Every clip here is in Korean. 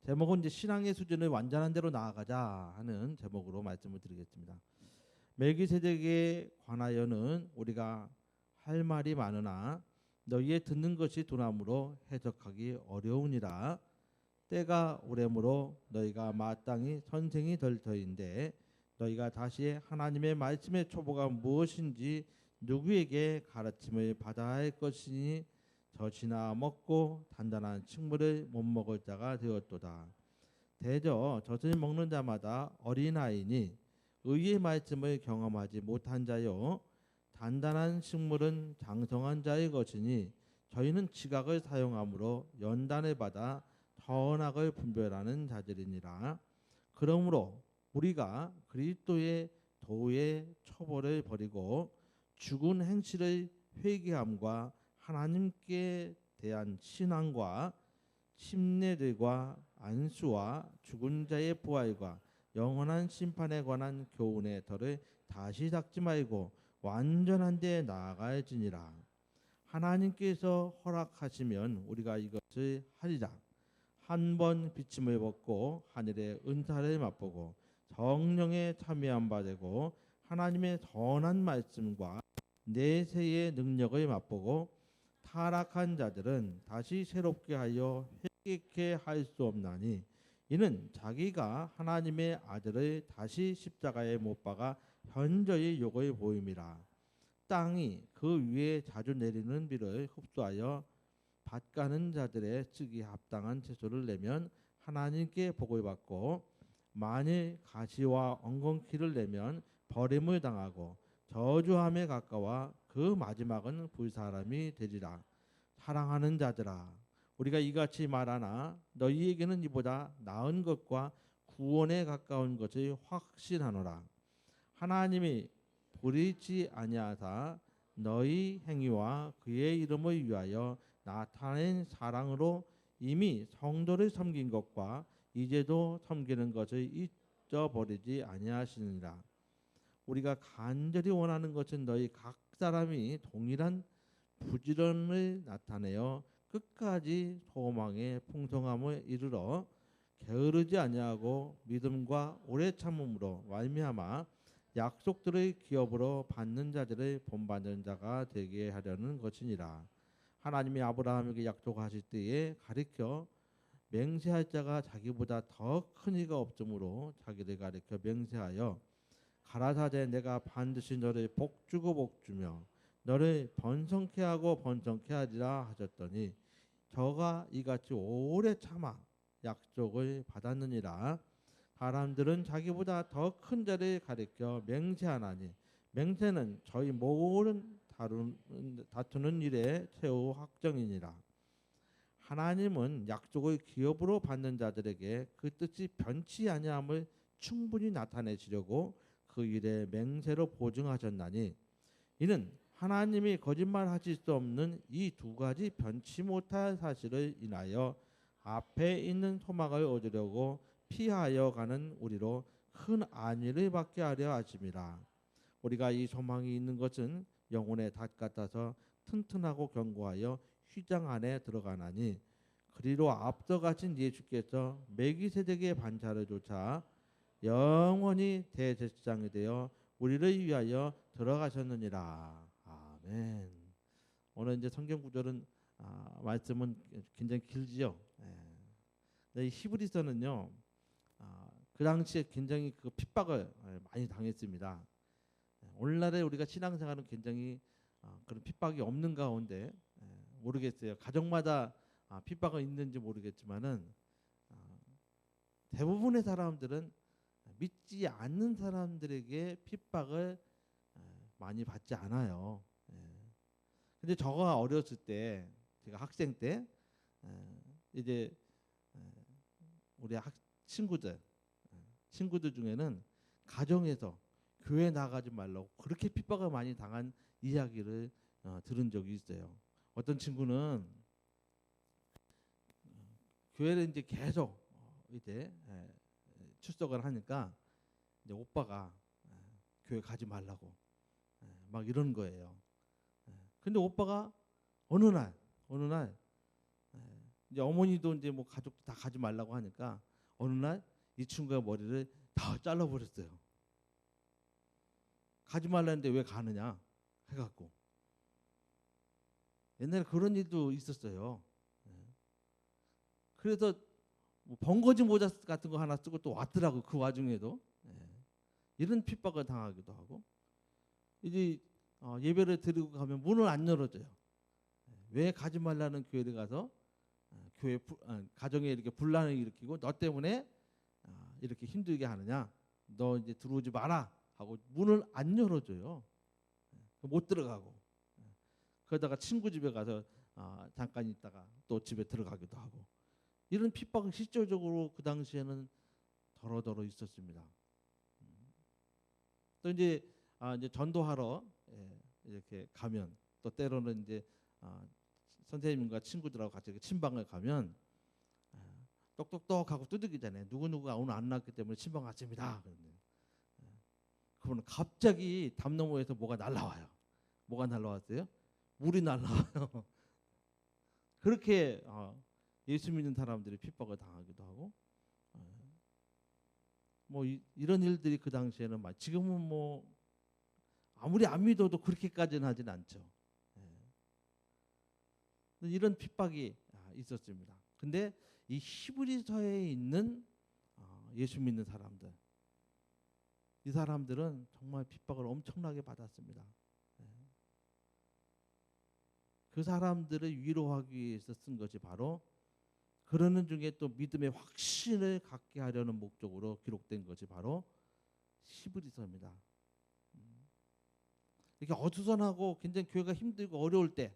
제목은 이제 신앙의 수준을 완전한 대로 나아가자 하는 제목으로 말씀을 드리겠습니다. 멜기세덱에 관하여는 우리가 할 말이 많으나 너희의 듣는 것이 둔함으로 해석하기 어려우니라. 때가 오래므로 너희가 마땅히 선생이 될 터인데 너희가 다시 하나님의 말씀의 초보가 무엇인지 누구에게 가르침을 받아야 할 것이니 젖이나 먹고 단단한 식물을 못 먹을 자가 되었도다. 대저 젖을 먹는 자마다 어린아이니 의의 말씀을 경험하지 못한 자요 단단한 식물은 장성한 자의 것이니 저희는 지각을 사용함으로 연단을 받아 선악을 분별하는 자들이니라. 그러므로 우리가 그리스도의 도의 처벌을 버리고 죽은 행실을 회개함과 하나님께 대한 신앙과 침례들과 안수와 죽은 자의 부활과 영원한 심판에 관한 교훈의 털을 다시 닦지 말고 완전한 데 나아갈지니라. 하나님께서 허락하시면 우리가 이것을 하리라. 한 번 비침을 벗고 하늘의 은사를 맛보고 성령에 참여한 바 되고 하나님의 선한 말씀과 내세의 능력을 맛보고 타락한 자들은 다시 새롭게 하여 회개케 할 수 없나니 이는 자기가 하나님의 아들을 다시 십자가에 못 박아 현저히 욕을 보임이라. 땅이 그 위에 자주 내리는 비를 흡수하여 밭가는 자들의 쓰기 합당한 채소를 내면 하나님께 복을 받고 만일 가시와 엉겅퀴를 내면 버림을 당하고 저주함에 가까워 그 마지막은 불사람이 되리라. 사랑하는 자들아 우리가 이같이 말하나 너희에게는 이보다 나은 것과 구원에 가까운 것을 확신하노라. 하나님이 버리지 아니하사 너희 행위와 그의 이름을 위하여 나타낸 사랑으로 이미 성도를 섬긴 것과 이제도 섬기는 것을 잊어버리지 아니하시느니라. 우리가 간절히 원하는 것은 너희 각 사람이 동일한 부지런을 나타내어 끝까지 소망의 풍성함을 이르러 게으르지 아니하고 믿음과 오래 참음으로 말미암아 약속들의 기업으로 받는 자들을 본받는 자가 되게 하려는 것이니라. 하나님이 아브라함에게 약속하실 때에 가리켜 맹세할 자가 자기보다 더 큰 이가 없으므로 자기를 가리켜 맹세하여 가라사대 내가 반드시 너를 복주고 복주며 너를 번성케 하고 번성케 하리라 하셨더니 저가 이같이 오래 참아 약속을 받았느니라. 사람들은 자기보다 더 큰 자를 가리켜 맹세하나니 맹세는 저희 모든 다투는 일의 최후 확정이니라. 하나님은 약속을 기업으로 받는 자들에게 그 뜻이 변치 아니함을 충분히 나타내시려고 그 일에 맹세로 보증하셨나니 이는 하나님이 거짓말하실 수 없는 이 두 가지 변치 못할 사실을 인하여 앞에 있는 소망을 얻으려고 피하여 가는 우리로 큰 안위를 받게 하려 하심이라. 우리가 이 소망이 있는 것은 영혼의 닷 같아서 튼튼하고 견고하여 휘장 안에 들어가나니 그리로 앞서 가신 예수께서 멜기세덱의 반차를 조차 영원히 대제사장이 되어 우리를 위하여 들어가셨느니라. 아멘. 오늘 이제 성경 구절은 말씀은 굉장히 길지요. 이 히브리서는요. 그 당시에 굉장히 그 핍박을 많이 당했습니다. 오늘날에 우리가 신앙생활은 굉장히 그런 핍박이 없는 가운데 모르겠어요. 가정마다 핍박은 있는지 모르겠지만은 대부분의 사람들은 믿지 않는 사람들에게 핍박을 많이 받지 않아요. 근데 저가 어렸을 때, 제가 학생 때 이제 우리 친구들 중에는 가정에서 교회 나가지 말라고 그렇게 핍박을 많이 당한 이야기를 들은 적이 있어요. 어떤 친구는 교회를 이제 계속 이제 출석을 하니까 이제 오빠가 교회 가지 말라고 막 이런 거예요. 근데 오빠가 어느 날 이제 어머니도 이제 뭐 가족도 다 가지 말라고 하니까 어느 날 이 친구가 머리를 다 잘라버렸어요. 가지 말라는데 왜 가느냐 해갖고. 옛날에 그런 일도 있었어요. 예. 그래서 뭐 번거지 모자 같은 거 하나 쓰고 또 왔더라고. 그 와중에도 이런 핍박을 당하기도 하고. 이제 예배를 드리고 가면 문을 안 열어줘요. 왜 가지 말라는 교회를 가서 교회 가정에 이렇게 분란을 일으키고 너 때문에 이렇게 힘들게 하느냐, 너 이제 들어오지 마라 하고 문을 안 열어줘요. 못 들어가고. 그러다가 친구 집에 가서 잠깐 있다가 또 집에 들어가기도 하고. 이런 핍박은 실질적으로 그 당시에는 더러더러 있었습니다. 또 이제 전도하러 이렇게 가면 또 때로는 이제 선생님과 친구들하고 같이 이렇게 친방을 가면 똑똑똑하고 두들기잖아요. 누구누구가 오늘 안 나왔기 때문에 친방 왔습니다. 그러면 갑자기 담 너머에서 뭐가 날라와요. 뭐가 날라왔어요? 물이 날라와요. 그렇게 예수 믿는 사람들이 핍박을 당하기도 하고, 뭐 이런 일들이 그 당시에는 지금은 뭐 아무리 안 믿어도 그렇게까지는 하진 않죠. 이런 핍박이 있었습니다. 근데 이 히브리서에 있는 예수 믿는 사람들, 이 사람들은 정말 핍박을 엄청나게 받았습니다. 그 사람들을 위로하기 위해서 쓴 것이 바로, 그러는 중에 또 믿음의 확신을 갖게 하려는 목적으로 기록된 것이 바로 히브리서입니다. 이렇게 어수선하고 굉장히 교회가 힘들고 어려울 때,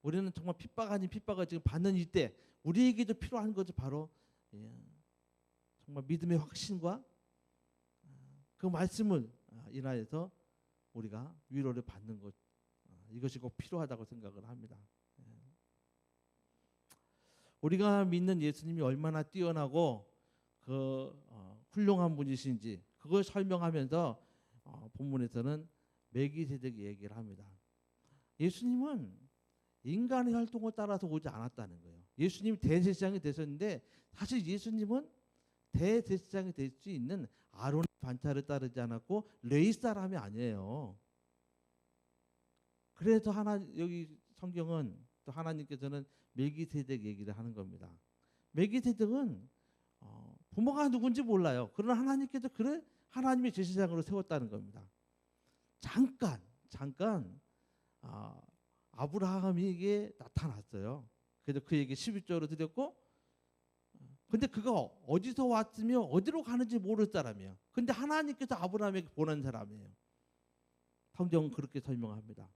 우리는 정말 핍박 아닌 핍박을 지금 받는 이때 우리에게도 필요한 것이 바로 정말 믿음의 확신과 그 말씀을 인하여서 우리가 위로를 받는 것, 이것이 꼭 필요하다고 생각을 합니다. 우리가 믿는 예수님이 얼마나 뛰어나고 훌륭한 분이신지 그걸 설명하면서 본문에서는 멜기세덱 얘기를 합니다. 예수님은 인간의 혈통을 따라서 오지 않았다는 거예요. 예수님이 대제사장이 되셨는데 사실 예수님은 대제사장이 될 수 있는 아론의 반차를 따르지 않았고 레위 사람이 아니에요. 그래서 여기 성경은 또 하나님께서는 멜기세덱 얘기를 하는 겁니다. 멜기세덱은 부모가 누군지 몰라요. 그러나 하나님께서 그를 하나님의 제사장으로 세웠다는 겁니다. 잠깐 아브라함에게 나타났어요. 그래서 그에게 11조를 드렸고, 근데 그가 어디서 왔으며 어디로 가는지 모를 사람이에요. 근데 하나님께서 아브라함에게 보낸 사람이에요. 성경은 그렇게 설명합니다.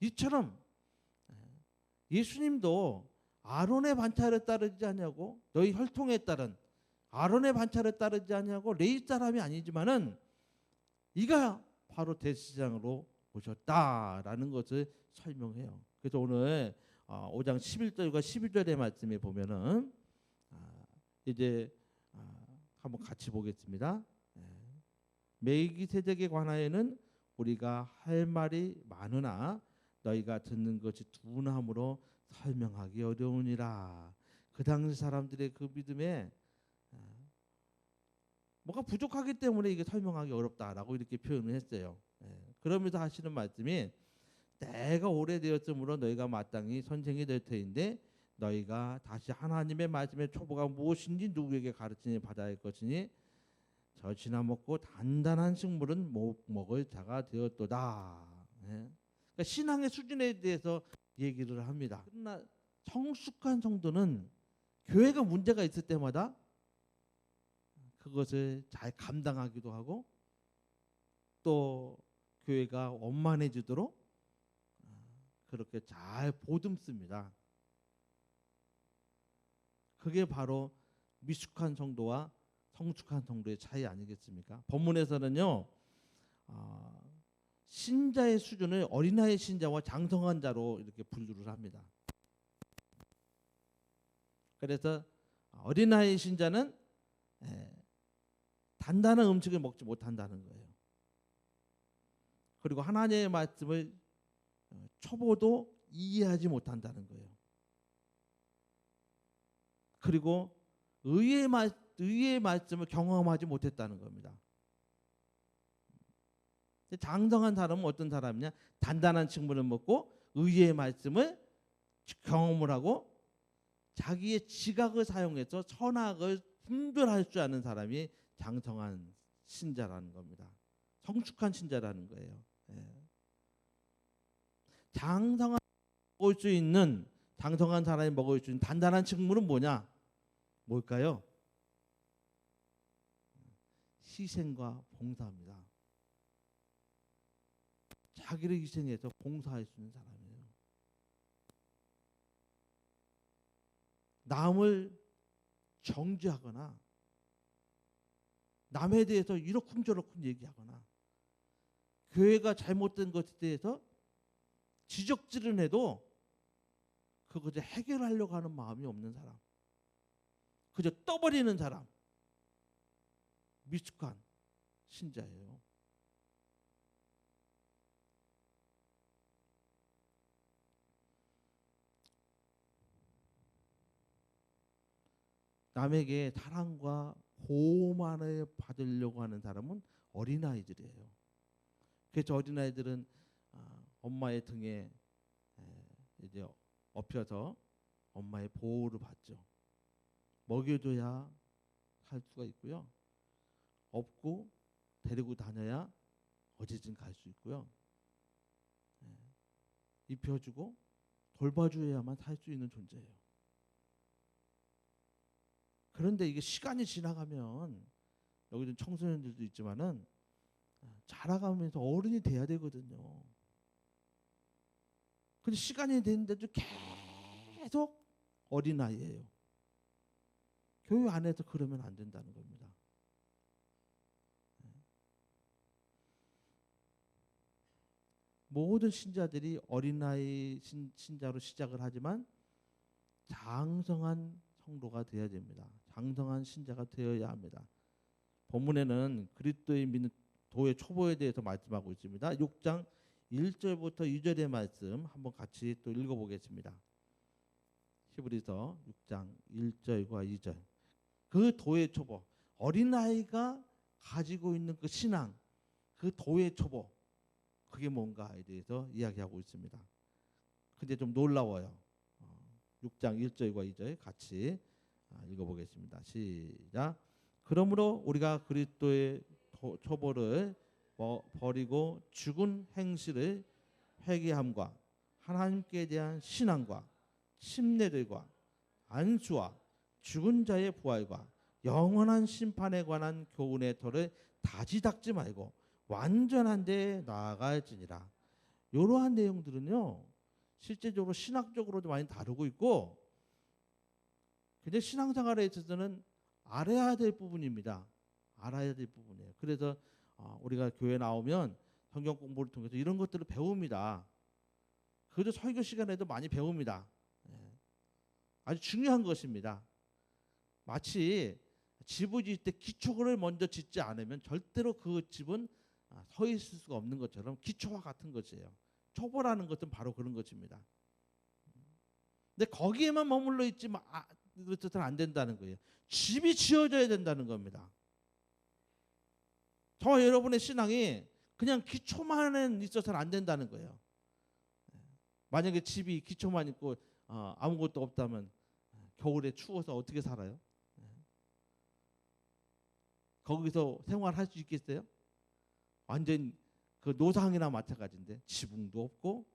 이처럼 예수님도 아론의 반차를 따르지 않냐고, 너희 혈통에 따른 아론의 반차를 따르지 않냐고 레위 사람이 아니지만은 이가 바로 대제사장으로 오셨다라는 것을 설명해요. 그래서 오늘 5장 11절과 12절의 말씀에 보면은 이제 한번 같이 보겠습니다. 멜기세덱에 관하여는 우리가 할 말이 많으나 너희가 듣는 것이 둔함으로 설명하기 어려우니라. 그 당시 사람들의 그 믿음에 뭐가 부족하기 때문에 이게 설명하기 어렵다라고 이렇게 표현을 했어요. 그러면서 하시는 말씀이, 때가 오래되었으므로 너희가 마땅히 선생이 될 터인데 너희가 다시 하나님의 말씀의 초보가 무엇인지 누구에게 가르치니 받아야 할 것이니 젖이나 먹고 단단한 식물은 못 먹을 자가 되었도다. 그러니까 신앙의 수준에 대해서 얘기를 합니다. 그러나 성숙한 성도는 교회가 문제가 있을 때마다 그것을 잘 감당하기도 하고 또 교회가 원만해지도록 그렇게 잘 보듬습니다. 그게 바로 미숙한 성도와 성숙한 성도의 차이 아니겠습니까? 본문에서는요, 신자의 수준을 어린아이 신자와 장성한 자로 이렇게 분류를 합니다. 그래서 어린아이 신자는 단단한 음식을 먹지 못한다는 거예요. 그리고 하나님의 말씀을 초보도 이해하지 못한다는 거예요. 그리고 의의 말씀을 경험하지 못했다는 겁니다. 장성한 사람은 어떤 사람이냐? 단단한 식물을 먹고 의의 말씀을 경험을 하고 자기의 지각을 사용해서 선악을 분별할 줄 아는 사람이 장성한 신자라는 겁니다. 성숙한 신자라는 거예요. 예. 장성한 사람이 먹을 수 있는 단단한 식물은 뭐냐? 뭘까요? 희생과 봉사입니다. 자기를 희생해서 봉사할 수 있는 사람이에요. 남을 정죄하거나 남에 대해서 이러쿵저러쿵 얘기하거나 교회가 잘못된 것에 대해서 지적질을 해도 그것을 해결하려고 하는 마음이 없는 사람, 그저 떠버리는 사람, 미숙한 신자예요. 남에게 사랑과 고만을 받으려고 하는 사람은 어린아이들이에요. 그래서 어린아이들은 엄마의 등에 이제 엎혀서 엄마의 보호를 받죠. 먹여줘야 살 수가 있고요. 업고 데리고 다녀야 어디든 갈 수 있고요. 입혀주고 돌봐줘야만 살 수 있는 존재예요. 그런데 이게 시간이 지나가면 여기는 청소년들도 있지만은 자라가면서 어른이 돼야 되거든요. 근데 시간이 됐는데도 계속 어린아이예요. 교회 안에서 그러면 안 된다는 겁니다. 모든 신자들이 어린아이 신자로 시작을 하지만 장성한 성도가 되어야 됩니다. 장성한 신자가 되어야 합니다. 본문에는 그리스도의 믿는 도의 초보에 대해서 말씀하고 있습니다. 6장 1절부터 2절의 말씀 한번 같이 또 읽어보겠습니다. 히브리서 6장 1절과 2절. 그 도의 초보, 어린아이가 가지고 있는 그 신앙, 그 도의 초보, 그게 뭔가에 대해서 이야기하고 있습니다. 근데 좀 놀라워요. 6장 1절과 2절 같이 읽어보겠습니다. 시작. 그러므로 우리가 그리스도의 초보를 버리고 죽은 행실을 회개함과 하나님께 대한 신앙과 침례들과 안수와 죽은 자의 부활과 영원한 심판에 관한 교훈의 터를 다시 닦지 말고 완전한 데 나아갈지니라. 이러한 내용들은요, 실제적으로 신학적으로도 많이 다루고 있고, 근데 신앙생활에 있어서는 알아야 될 부분입니다. 알아야 될 부분이에요. 그래서 우리가 교회 나오면 성경 공부를 통해서 이런 것들을 배웁니다. 그래도 설교 시간에도 많이 배웁니다. 아주 중요한 것입니다. 마치 집을 짓을 때 기초를 먼저 짓지 않으면 절대로 그 집은 서 있을 수가 없는 것처럼 기초와 같은 것이에요. 초보라는 것은 바로 그런 것입니다. 근데 거기에만 머물러 있지만 그것은 안 된다는 거예요. 집이 지어져야 된다는 겁니다. 저와 여러분의 신앙이 그냥 기초만 있어서는 안 된다는 거예요. 만약에 집이 기초만 있고 아무것도 없다면 겨울에 추워서 어떻게 살아요? 거기서 생활할 수 있겠어요? 완전 그 노상이나 마찬가지인데 지붕도 없고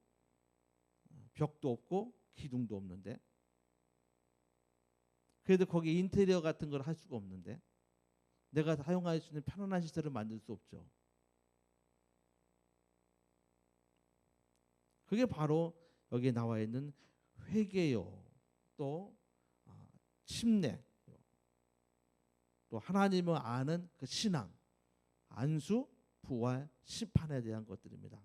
벽도 없고 기둥도 없는데, 그래도 거기 인테리어 같은 걸 할 수가 없는데 내가 사용할 수 있는 편안한 시설을 만들 수 없죠. 그게 바로 여기에 나와 있는 회개요, 또 침례, 또 하나님을 아는 그 신앙, 안수, 부활, 심판에 대한 것들입니다.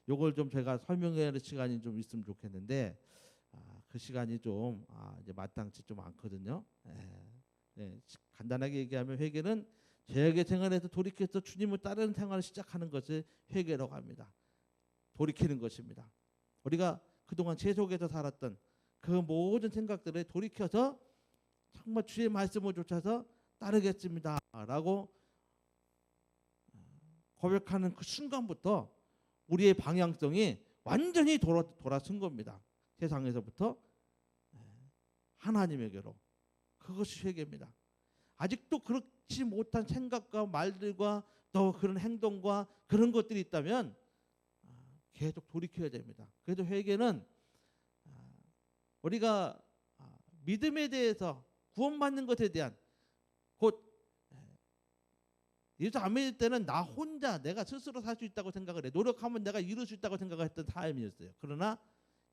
요걸 좀 제가 설명할 시간이 좀 있으면 좋겠는데 그 시간이 좀 이제 마땅치 좀 않거든요. 간단하게 얘기하면 회개는 죄악의 생활에서 돌이켜서 주님을 따르는 생활을 시작하는 것을 회개라고 합니다. 돌이키는 것입니다. 우리가 그동안 죄 속에서 살았던 그 모든 생각들을 돌이켜서 정말 주의 말씀을 쫓아서 따르겠습니다라고 고백하는 그 순간부터 우리의 방향성이 완전히 돌아선 겁니다. 세상에서부터 하나님에게로. 그것이 회개입니다. 아직도 그렇지 못한 생각과 말들과 또 그런 행동과 그런 것들이 있다면 계속 돌이켜야 됩니다. 그래서 회개는 우리가 믿음에 대해서 구원받는 것에 대한 곧 예수 안 믿을 때는 나 혼자 내가 스스로 살 수 있다고 생각을 해. 노력하면 내가 이룰 수 있다고 생각했던 삶이었어요. 그러나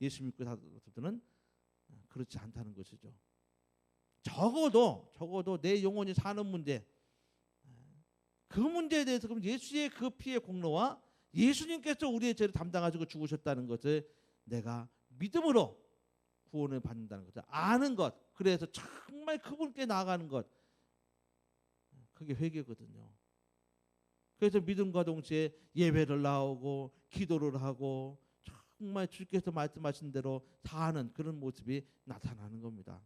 예수 믿고 살아서는 그렇지 않다는 것이죠. 적어도 내 영혼이 사는 문제, 그 문제에 대해서 그럼 예수의 그 피의 공로와 예수님께서 우리의 죄를 담당하시고 죽으셨다는 것을 내가 믿음으로 구원을 받는다는 것을 아는 것, 그래서 정말 그분께 나아가는 것, 그게 회개거든요. 그래서 믿음과 동시에 예배를 나오고 기도를 하고 정말 주께서 말씀하신 대로 사는 그런 모습이 나타나는 겁니다.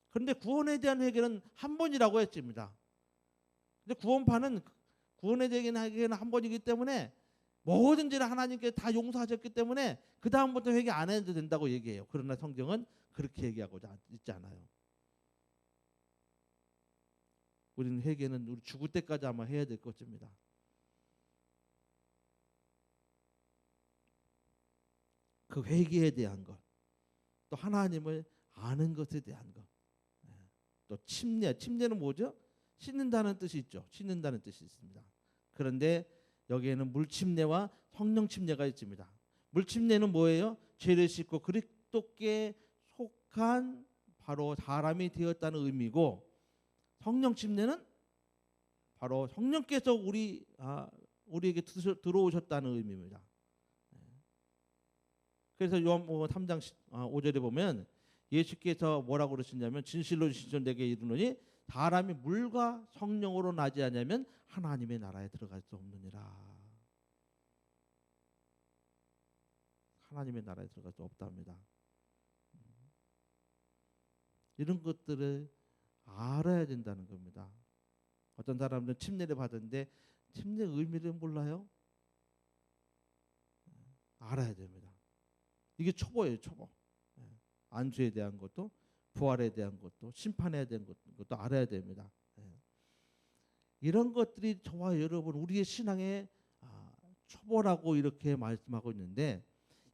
그런데 구원에 대한 회개는 한 번이라고 했습니다. 근데 구원에 대한 회개는 한 번이기 때문에 모든 죄를 하나님께 다 용서하셨기 때문에 그 다음부터 회개 안 해도 된다고 얘기해요. 그러나 성경은 그렇게 얘기하고자 있지 않아요. 우리는 회개는 우리 죽을 때까지 아마 해야 될 것입니다. 그 회개에 대한 것, 또 하나님을 아는 것에 대한 것, 또 침례는 뭐죠? 씻는다는 뜻이 있죠. 씻는다는 뜻이 있습니다. 그런데 여기에는 물침례와 성령 침례가 있습니다. 물침례는 뭐예요? 죄를 씻고 그리스도께 속한 바로 사람이 되었다는 의미고, 성령 침례는 바로 성령께서 우리에게 들어오셨다는 의미입니다. 그래서 요한복음 3장 5절에 보면 예수께서 뭐라고 그러시냐면 진실로 진실로 내게 이르노니 사람이 물과 성령으로 나지 않으면 하나님의 나라에 들어갈 수 없느니라. 하나님의 나라에 들어갈 수 없답니다. 이런 것들을 알아야 된다는 겁니다. 어떤 사람들은 침례를 받았는데 침례 의미를 몰라요? 알아야 됩니다. 이게 초보예요, 초보. 안수에 대한 것도, 부활에 대한 것도, 심판에 대한 것도 알아야 됩니다. 이런 것들이 저와 여러분 우리의 신앙의 초보라고 이렇게 말씀하고 있는데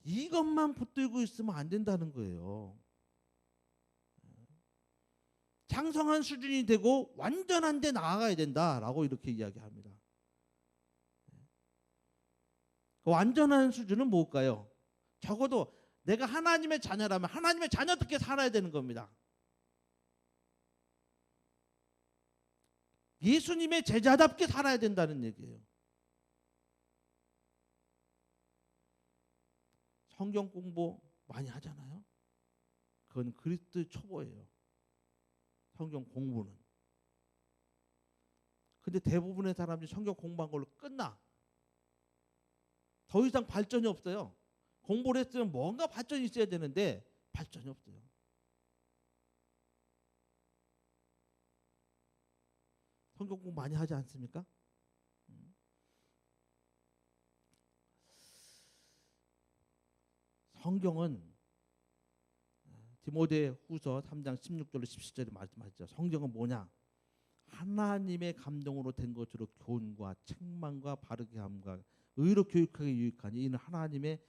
이것만 붙들고 있으면 안 된다는 거예요. 장성한 수준이 되고 완전한 데 나아가야 된다라고 이렇게 이야기합니다. 그 완전한 수준은 뭘까요? 적어도 내가 하나님의 자녀라면 하나님의 자녀답게 살아야 되는 겁니다. 예수님의 제자답게 살아야 된다는 얘기예요. 성경 공부 많이 하잖아요. 그건 그리스도의 초보예요. 성경 공부는. 근데 대부분의 사람들이 성경 공부한 걸로 끝나. 더 이상 발전이 없어요. 공부를 했으면 뭔가 발전이 있어야 되는데 발전이 없어요. 성경 공부 많이 하지 않습니까? 성경은 디모데후서 3장 16절로 17절에 말씀하셨죠. 성경은 뭐냐? 하나님의 감동으로 된 것으로 교훈과 책망과 바르게 함과 의로 교육하기 유익하니 이는 하나님의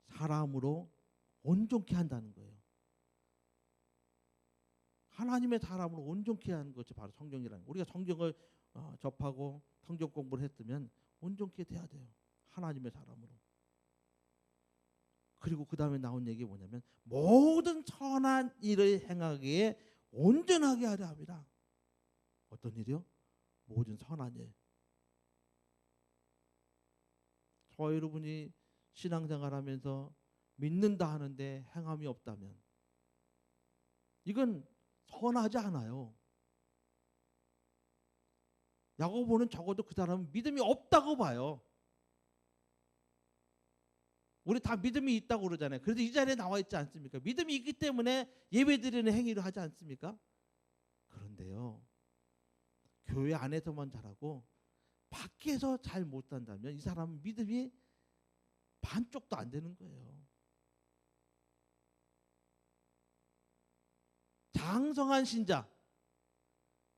사람으로 온전케 한다는 거예요. 하나님의 사람으로 온전케 하는 것이 바로 성경이라는 거예요. 우리가 성경을 접하고 성경 공부를 했으면 온전케 돼야 돼요. 하나님의 사람으로. 그리고 그 다음에 나온 얘기가 뭐냐면 모든 선한 일을 행하기에 온전하게 하려 합니다. 어떤 일이요? 모든 선한 일. 저와 여러분이 신앙생활하면서 믿는다 하는데 행함이 없다면 이건 선하지 않아요. 야고보는 적어도 그 사람은 믿음이 없다고 봐요. 우리 다 믿음이 있다고 그러잖아요. 그래도 이 자리에 나와 있지 않습니까? 믿음이 있기 때문에 예배드리는 행위를 하지 않습니까? 그런데요, 교회 안에서만 잘하고 밖에서 잘 못한다면 이 사람은 믿음이 반쪽도 안 되는 거예요. 장성한 신자,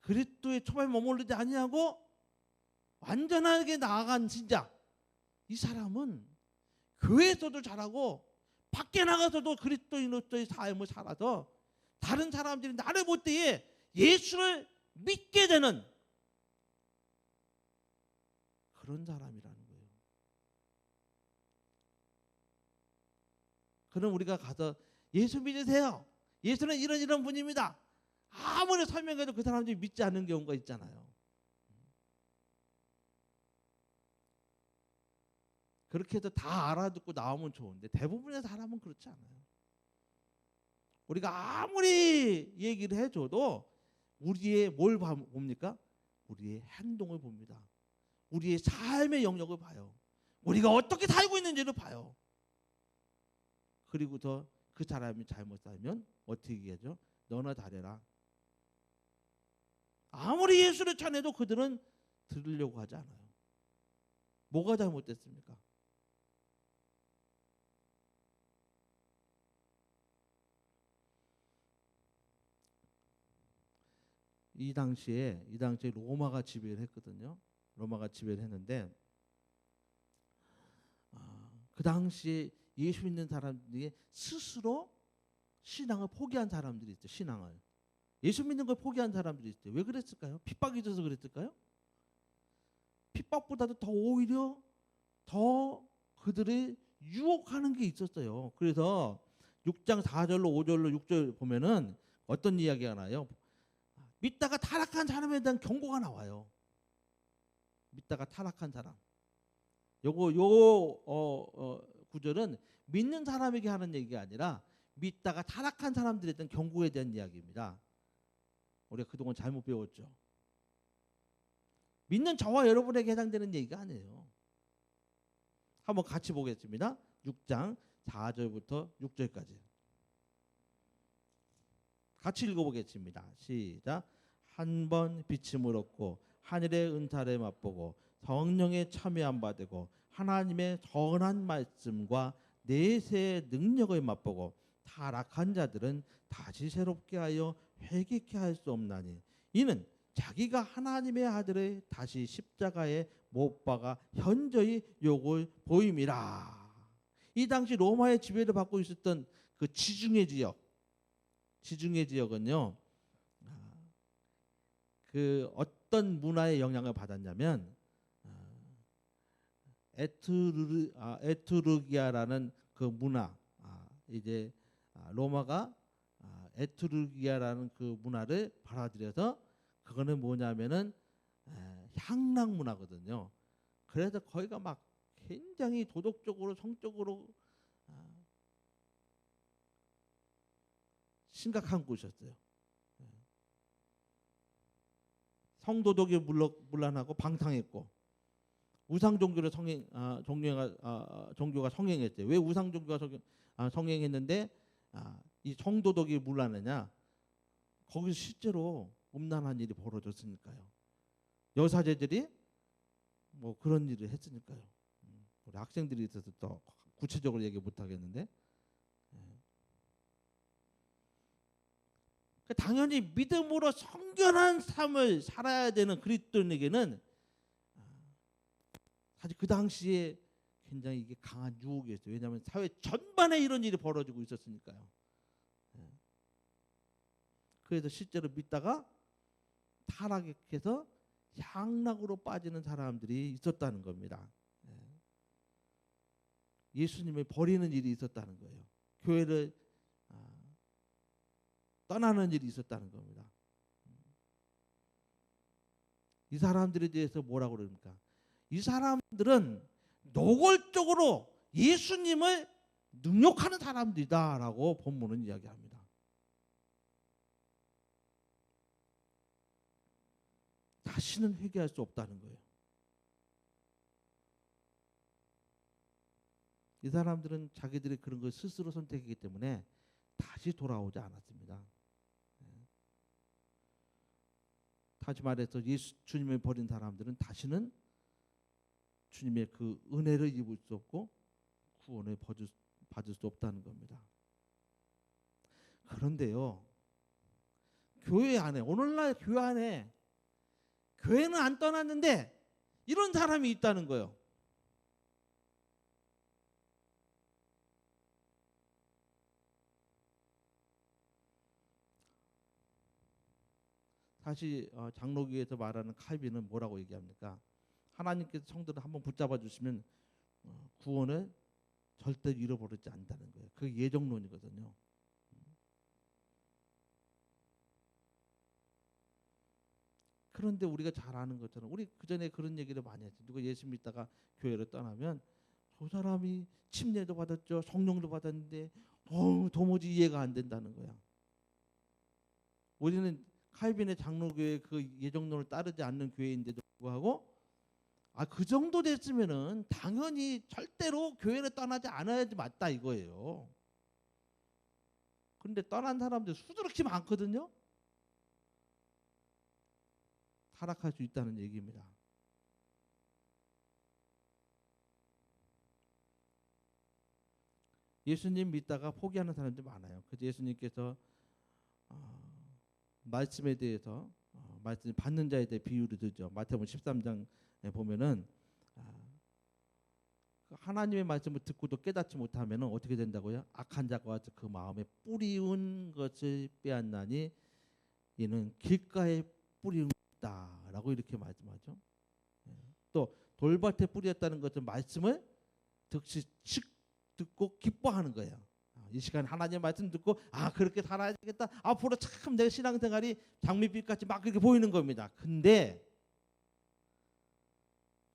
그리스도의 초반에 머무르지 아니하고 완전하게 나아간 신자, 이 사람은 교회에서도 잘하고 밖에 나가서도 그리스도인으로서의 삶을 살아서 다른 사람들이 나를 볼 때에 예수를 믿게 되는 그런 사람이라는 거예요. 그럼 우리가 가서 예수 믿으세요, 예수는 이런 분입니다, 아무리 설명해도 그 사람들이 믿지 않는 경우가 있잖아요. 그렇게 해서 다 알아듣고 나오면 좋은데 대부분의 사람은 그렇지 않아요. 우리가 아무리 얘기를 해줘도 우리의 뭘 봅니까? 우리의 행동을 봅니다. 우리의 삶의 영역을 봐요. 우리가 어떻게 살고 있는지를 봐요. 그리고서 그 사람이 잘못 살면 어떻게 얘기하죠? 너나 잘해라. 아무리 예수를 전해도 그들은 들으려고 하지 않아요. 뭐가 잘못됐습니까? 이 당시에 로마가 지배를 했거든요. 로마가 지배를 했는데 그 당시에 예수 믿는 사람들이 스스로 신앙을 포기한 사람들이 있어요. 신앙을. 예수 믿는 걸 포기한 사람들이 있어요. 왜 그랬을까요? 핍박이 있어서 그랬을까요? 핍박보다도 더 오히려 더 그들을 유혹하는 게 있었어요. 그래서 6장 4절로 5절로 6절 보면은 어떤 이야기가 나요? 믿다가 타락한 사람에 대한 경고가 나와요. 믿다가 타락한 사람. 요 구절은 믿는 사람에게 하는 얘기가 아니라 믿다가 타락한 사람들에 대한 경고에 대한 이야기입니다. 우리가 그동안 잘못 배웠죠. 믿는 저와 여러분에게 해당되는 얘기가 아니에요. 한번 같이 보겠습니다. 6장 4절부터 6절까지. 같이 읽어보겠습니다. 시작. 한 번 비침을 얻고 하늘의 은사를 맛보고 성령의 참여함 받고 하나님의 선한 말씀과 내세의 능력을 맛보고 타락한 자들은 다시 새롭게 하여 회개케 할 수 없나니 이는 자기가 하나님의 아들을 다시 십자가에 못 박아 현저히 욕을 보임이라. 이 당시 로마의 지배를 받고 있었던 그 지중해 지역은요, 그 어떤 문화의 영향을 받았냐면 에트루기아라는 그 문화, 이제 로마가 에트루기아라는 그 문화를 받아들여서 그거는 뭐냐면은 향락 문화거든요. 그래서 거기가 막 굉장히 도덕적으로 성적으로 심각한 곳이었어요. 성도덕이 문란하고 방탕했고 우상 종교를 종교가 성행했어요. 왜 우상 종교가 성행했는데 이 성도덕이 문란하냐? 거기서 실제로 음란한 일이 벌어졌으니까요. 여사제들이 뭐 그런 일을 했으니까요. 우리 학생들이 있어서 또 구체적으로 얘기 못 하겠는데, 당연히 믿음으로 성결한 삶을 살아야 되는 그리스도인에게는 사실 그 당시에 굉장히 이게 강한 유혹이었어요. 왜냐하면 사회 전반에 이런 일이 벌어지고 있었으니까요. 그래서 실제로 믿다가 타락해서 향락으로 빠지는 사람들이 있었다는 겁니다. 예수님을 버리는 일이 있었다는 거예요. 교회를 떠나는 일이 있었다는 겁니다. 이 사람들에 대해서 뭐라고 그럽니까? 이 사람들은 노골적으로 예수님을 능욕하는 사람들이다라고 본문은 이야기합니다. 다시는 회개할 수 없다는 거예요. 이 사람들은 자기들이 그런 걸 스스로 선택했기 때문에 다시 돌아오지 않았습니다. 다시 말해서 예수 주님을 버린 사람들은 다시는 주님의 그 은혜를 입을 수 없고 구원을 받을 수 없다는 겁니다. 그런데요, 교회 안에, 오늘날 교회 안에, 교회는 안 떠났는데 이런 사람이 있다는 거예요. 다시 장로교에서 말하는 칼빈은 뭐라고 얘기합니까? 하나님께서 성도를 한번 붙잡아 주시면 구원을 절대 잃어버리지 않는다는 거예요. 그게 예정론이거든요. 그런데 우리가 잘 아는 것처럼 우리 그전에 그런 얘기를 많이 했죠. 누가 예수 믿다가 교회를 떠나면 저 사람이 침례도 받았죠. 성령도 받았는데 도무지 이해가 안 된다는 거야. 우리는 칼빈의 장로교회 그 예정론을 따르지 않는 교회인데도 불구하고 그 정도 됐으면은 당연히 절대로 교회를 떠나지 않아야지 맞다 이거예요. 그런데 떠난 사람들 수두룩히 많거든요. 타락할 수 있다는 얘기입니다. 예수님 믿다가 포기하는 사람들 많아요. 그래서 예수님께서 말씀에 대해서 말씀 받는 자에 대해 비유를 들죠. 마태복음 13장에 보면은 하나님의 말씀을 듣고도 깨닫지 못하면 어떻게 된다고요? 악한 자가 와서 그 마음에 뿌리운 것을 빼앗나니 이는 길가에 뿌리운 것이다라고 이렇게 말씀하죠. 또 돌밭에 뿌렸다는 것은 말씀을 듣고 기뻐하는 거예요. 이 시간 하나님의 말씀 듣고 그렇게 살아야 되겠다. 앞으로 참 내 신앙생활이 장밋빛같이 막 그렇게 보이는 겁니다. 근데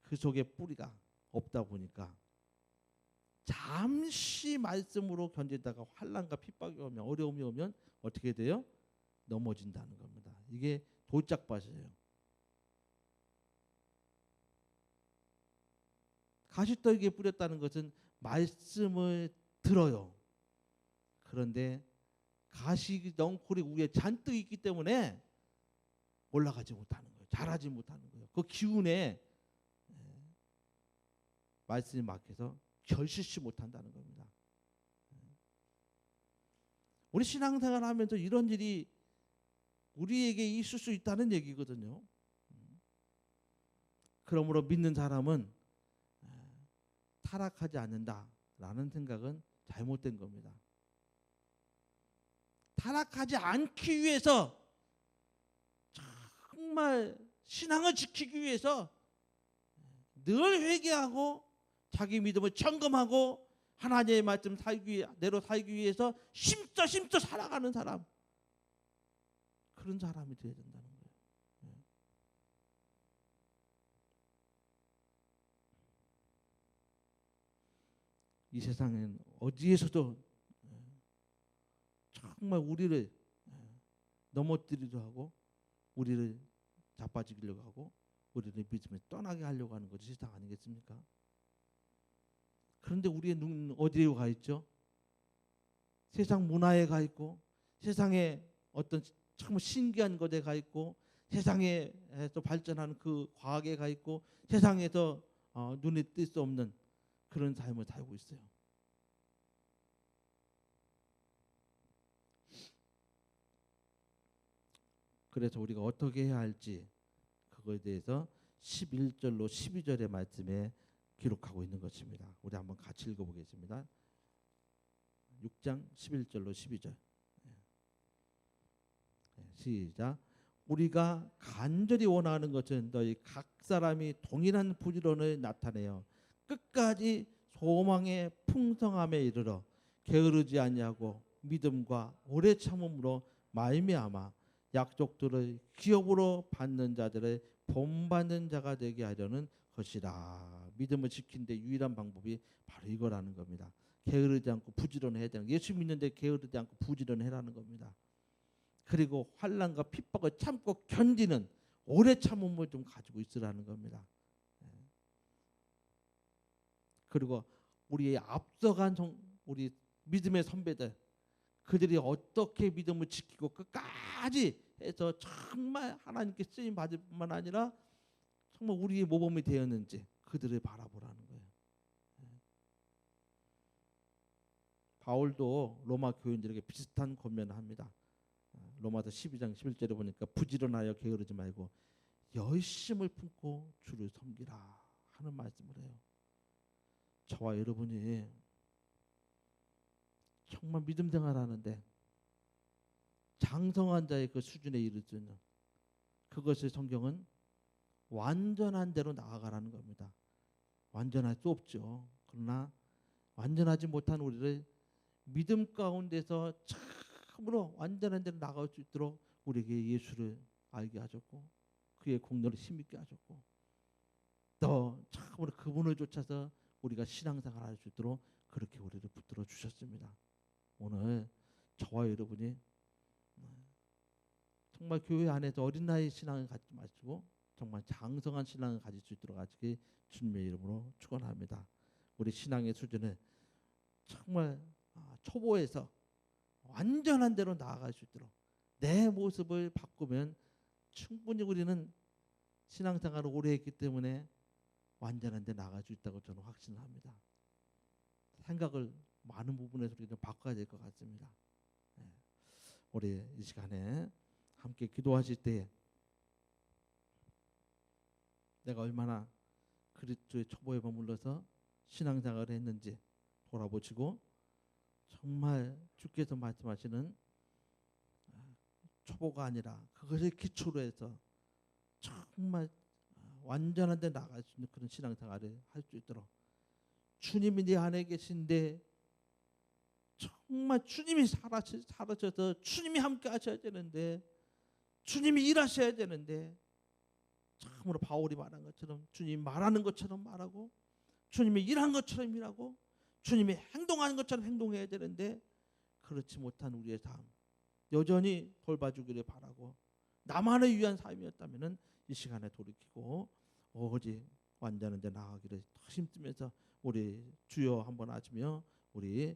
그 속에 뿌리가 없다 보니까 잠시 말씀으로 견디다가 환난과 핍박이 오면 어려움이 오면 어떻게 돼요? 넘어진다는 겁니다. 이게 돌짝밭이에요. 가시떨기에 뿌렸다는 것은 말씀을 들어요. 그런데 가시 넝쿨이 위에 잔뜩 있기 때문에 올라가지 못하는 거예요. 자라지 못하는 거예요. 그 기운에 말씀이 막혀서 결실치 못한다는 겁니다. 우리 신앙생활 하면서 이런 일이 우리에게 있을 수 있다는 얘기거든요. 그러므로 믿는 사람은 타락하지 않는다라는 생각은 잘못된 겁니다. 타락하지 않기 위해서 정말 신앙을 지키기 위해서 늘 회개하고 자기 믿음을 점검하고 하나님의 말씀 내로 살기 위해서 힘써 살아가는 사람, 그런 사람이 되어야 된다는 거예요. 이 세상엔 어디에서도 정말 우리를 넘어뜨리려 하고 우리를 자빠지려고 하고 우리를 믿음을 떠나게 하려고 하는 것이 세상 아니겠습니까? 그런데 우리의 눈은 어디에 가 있죠? 세상 문화에 가 있고 세상에 어떤 참 신기한 것에 가 있고 세상에서 발전하는 그 과학에 가 있고 세상에서 눈에 띌 수 없는 그런 삶을 살고 있어요. 그래서 우리가 어떻게 해야 할지 그거에 대해서 11절로 12절의 말씀에 기록하고 있는 것입니다. 우리 한번 같이 읽어보겠습니다. 6장 11절로 12절. 시작. 우리가 간절히 원하는 것은 너희 각 사람이 동일한 부지런을 나타내어 끝까지 소망의 풍성함에 이르러 게으르지 아니하고 믿음과 오래 참음으로 말미암아 약속들을 기업으로 받는 자들의 본받는 자가 되게 하려는 것이라. 믿음을 지키는 데 유일한 방법이 바로 이거라는 겁니다. 게으르지 않고 부지런해야 되는, 예수 믿는데 게으르지 않고 부지런해라는 겁니다. 그리고 환난과 핍박을 참고 견디는 오래 참음을 좀 가지고 있으라는 겁니다. 그리고 우리의 앞서간 우리 믿음의 선배들, 그들이 어떻게 믿음을 지키고 끝까지 해서 정말 하나님께 쓰임 받을 뿐만 아니라 정말 우리의 모범이 되었는지 그들을 바라보라는 거예요. 바울도 로마 교인들에게 비슷한 권면을 합니다. 로마서 12장 11절에 보니까 부지런하여 게으르지 말고 열심을 품고 주를 섬기라 하는 말씀을 해요. 저와 여러분이 정말 믿음 생활하는데 장성한 자의 그 수준에 이를 수 있는, 그것을 성경은 완전한 대로 나아가라는 겁니다. 완전할 수 없죠. 그러나 완전하지 못한 우리를 믿음 가운데서 참으로 완전한 대로 나갈 수 있도록 우리에게 예수를 알게 하셨고 그의 공로를 힘있게 하셨고 또 참으로 그분을 쫓아서 우리가 신앙생활을 할 수 있도록 그렇게 우리를 붙들어 주셨습니다. 오늘 저와 여러분이 정말 교회 안에서 어린 나이 신앙을 갖지 마시고 정말 장성한 신앙을 가질 수 있도록 하시기 주님의 이름으로 축원합니다. 우리 신앙의 수준을 정말 초보에서 완전한 대로 나아갈 수 있도록 내 모습을 바꾸면 충분히 우리는 신앙생활을 오래 했기 때문에 완전한 데 나아갈 수 있다고 저는 확신을 합니다. 생각을 많은 부분에서 우리가 좀 바꿔야 될 것 같습니다. 우리 이 시간에 함께 기도하실 때 내가 얼마나 그리스도의 초보에 머물러서 신앙생활을 했는지 돌아보시고 정말 주께서 말씀하시는 초보가 아니라 그것을 기초로 해서 정말 완전한 데 나갈 수 있는 그런 신앙생활을 할 수 있도록 주님이 내 안에 계신데 정말 주님이 살아셔서 주님이 함께 하셔야 되는데 주님이 일하셔야 되는데 참으로 바울이 말한 것처럼 주님이 말하는 것처럼 말하고 주님이 일한 것처럼 일하고 주님이 행동하는 것처럼 행동해야 되는데 그렇지 못한 우리의 삶 여전히 돌봐주기를 바라고 나만을 위한 삶이었다면 이 시간에 돌이키고 오직 완전한 데 나아가기를 더 힘쓰면서 우리 주여 한번 하시며 우리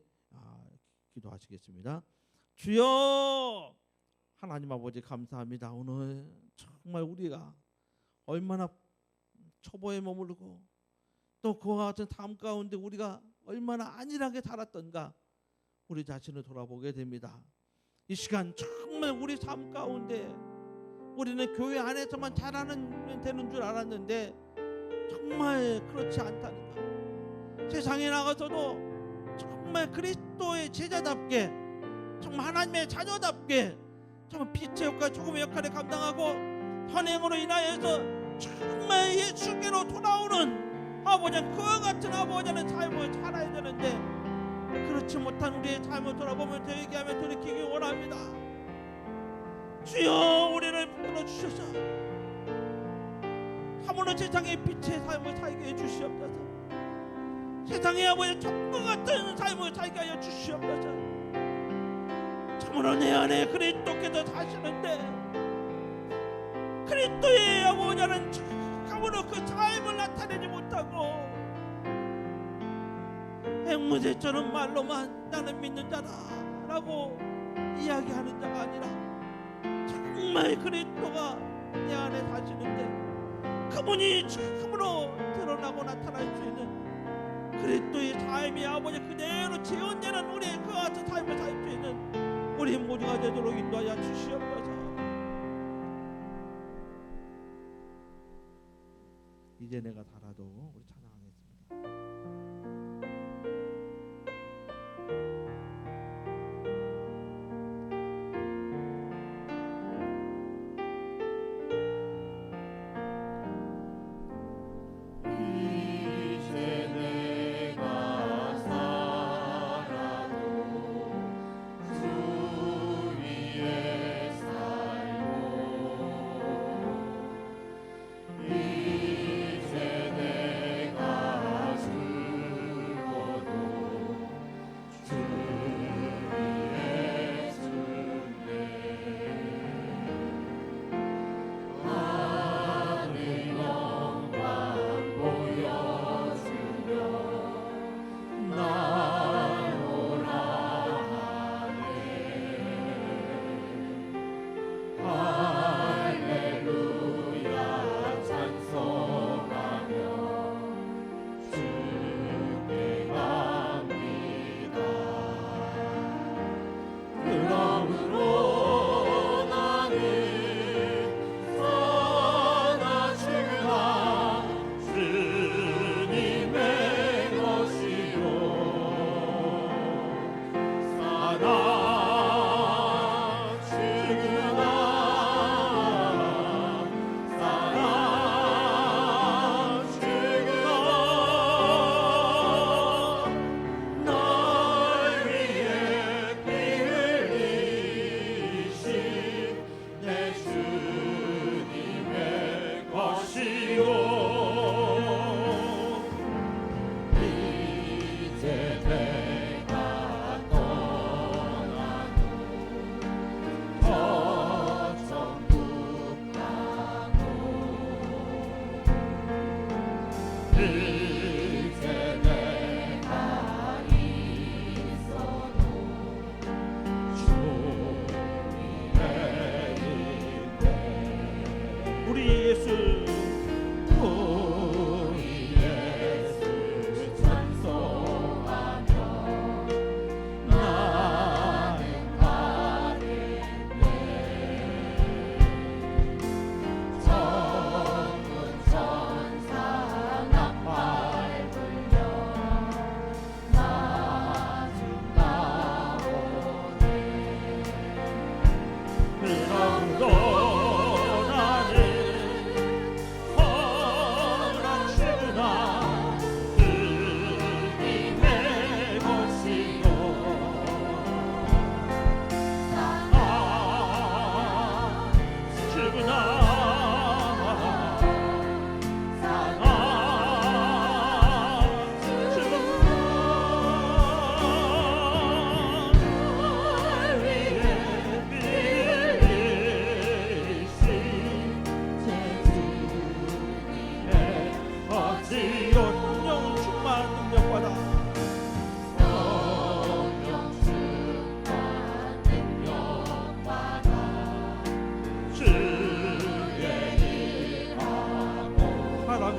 기도하시겠습니다. 주여 하나님 아버지 감사합니다. 오늘 정말 우리가 얼마나 초보에 머무르고 또 그와 같은 삶 가운데 우리가 얼마나 안일하게 살았던가 우리 자신을 돌아보게 됩니다. 이 시간 정말 우리 삶 가운데 우리는 교회 안에서만 잘하는 되는 줄 알았는데 정말 그렇지 않다는 것. 세상에 나가서도 정말 그리스도의 제자답게 정말 하나님의 자녀답게 정말 빛의 역할 조금의 역할을 감당하고 선행으로 인하여서 정말 예수께로 돌아오는 아버지는 그와 같은 아버지는 삶을 살아야 되는데 그렇지 못한 우리의 삶을 돌아보면서 얘기하며 돌이키기 원합니다. 주여 우리를 붙들어 주셔서 참으로 세상의 빛의 삶을 살게 해주시옵소서. 세상의 아버지 천국 같은 삶을 살게 하여 주시옵소서. 참으로 내 안에 그리스도께서 사시는데 그리스도의 아버지는 참으로 그 삶을 나타내지 못하고 앵무새처럼 말로만 나는 믿는 자다라고 이야기하는 자가 아니라 정말 그리스도가 내 안에 사시는데 그분이 참으로 드러나고 나타날 수 있는 그리스도의 삶이 아버지 그대로 재현되는 우리의 그 같은 삶을 살 수 있는 우리 모두가 되도록 인도하여 주시옵소서. 이제 내가 달아도 우리 찬양하겠습니다. 이제 내가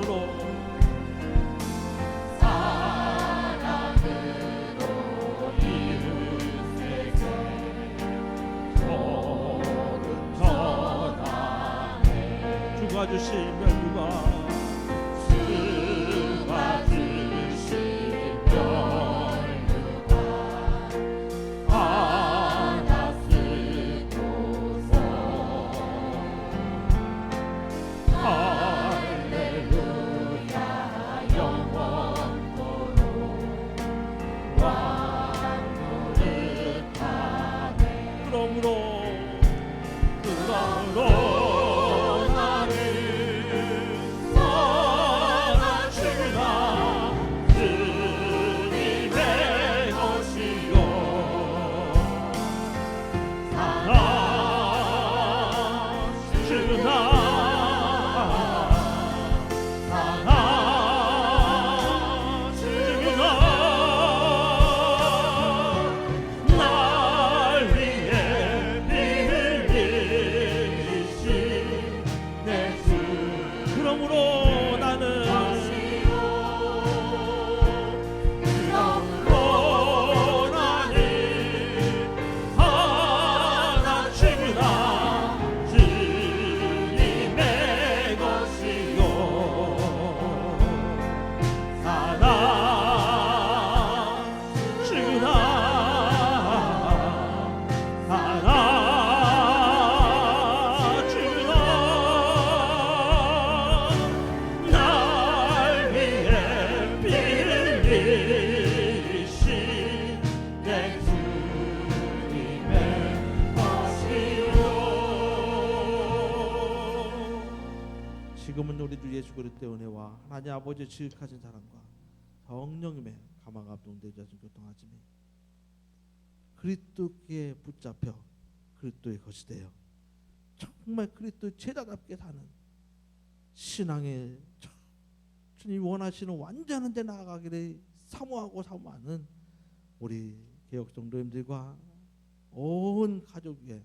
사랑으로 주가 주시면 지금은 우리 주 예수 그리스도의 은혜와 하나님 아버지의 지극하신 사랑과 성령님의 가망 감동되자 교통하심에 그리스도께 붙잡혀 그리스도의 것이 되어 정말 그리스도의 제자답게 사는 신앙의 주님 원하시는 완전한 데 나아가기를 사모하고 사모하는 우리 개혁성도님들과 온 가족 위에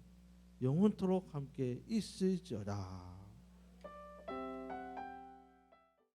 영원토록 함께 있을지어다.